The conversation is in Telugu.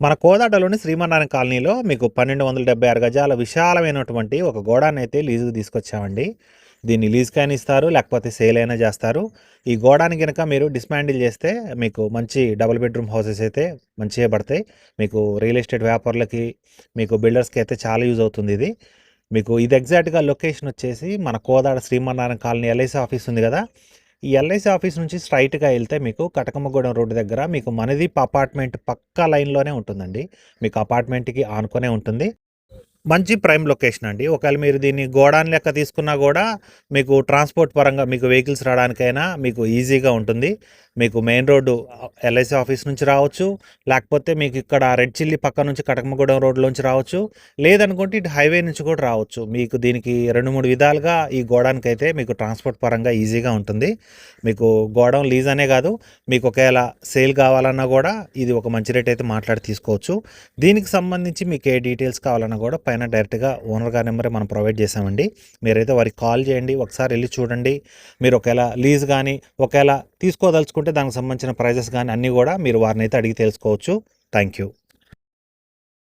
మన కోదాడలోని శ్రీమన్నారాయణ కాలనీలో మీకు 1276 గజాల విశాలమైనటువంటి ఒక గోడాన్ని అయితే లీజుకు తీసుకొచ్చామండి. దీన్ని లీజ్‌కైనా ఇస్తారు, లేకపోతే సేల్ అయినా చేస్తారు. ఈ గోడాన్ని గనక మీరు డిస్మాంటిల్ చేస్తే మీకు మంచి డబుల్ బెడ్‌రూమ్ హౌసెస్ అయితే మంచిగా పడతాయి. మీకు రియల్ ఎస్టేట్ వ్యాపారులకి, మీకు బిల్డర్స్‌కి అయితే చాలా యూజ్ అవుతుంది ఇది. మీకు ఇది ఎగ్జాక్ట్‌గా లొకేషన్ వచ్చేసి మన Kodad Srimannarayana colony LIC office ఉంది కదా! ఈ ఎల్ఐసి ఆఫీస్ నుంచి స్ట్రైట్‌గా ఎళ్తే మీకు కటకమ్మగూడెం రోడ్డు దగ్గర మీకు మనదీప్ అపార్ట్మెంట్ పక్కా లైన్‌లోనే ఉంటుందండి. మీకు అపార్ట్మెంట్‌కి ఆనుకునే ఉంటుంది. మంచి ప్రైమ్ లొకేషన్ అండి. ఒకవేళ మీరు దీన్ని గోడాన్ లెక్క తీసుకున్నా గూడా మీకు ట్రాన్స్‌పోర్ట్ పరంగా మీకు వెహికల్స్ రావడానికైనా మీకు ఈజీగా ఉంటుంది. మీకు మెయిన్ రోడ్డు ఎల్ఐసి ఆఫీస్ నుంచి రావచ్చు. లేకపోతే మీకు ఇక్కడ రెడ్ చిల్లీ పక్క నుంచి కటకమ్మగూడెం రోడ్‌లోంచి రావచ్చు. లేదనుకుంటే ఇటు హైవే నుంచి కూడా రావచ్చు. మీకు దీనికి 2, 3 విధాలుగా ఈ గోడానికైతే మీకు ట్రాన్స్‌పోర్ట్ పరంగా ఈజీగా ఉంటుంది. మీకు గోడౌన్ లీజ్ అనే కాదు, మీకు ఒకవేళ సేల్ కావాలన్నా గూడా ఇది ఒక మంచి రేట్ అయితే మాట్లాడి తీసుకోవచ్చు. దీనికి సంబంధించి మీకు ఏ డీటెయిల్స్ కావాలన్నా కూడా పైన డైరెక్ట్గా ఓనర్ గారి నెంబరే మనం ప్రొవైడ్ చేసామండి. మీరైతే వారికి కాల్ చేయండి, ఒకసారి వెళ్ళి చూడండి. మీరు ఒకవేళ లీజ్ కానీ ఒకవేళ తీసుకోదలుచుకుంటే దానికి సంబంధించిన ప్రైజెస్ కానీ అన్నీ కూడా మీరు వారిని అయితే అడిగి తెలుసుకోవచ్చు. Thank you.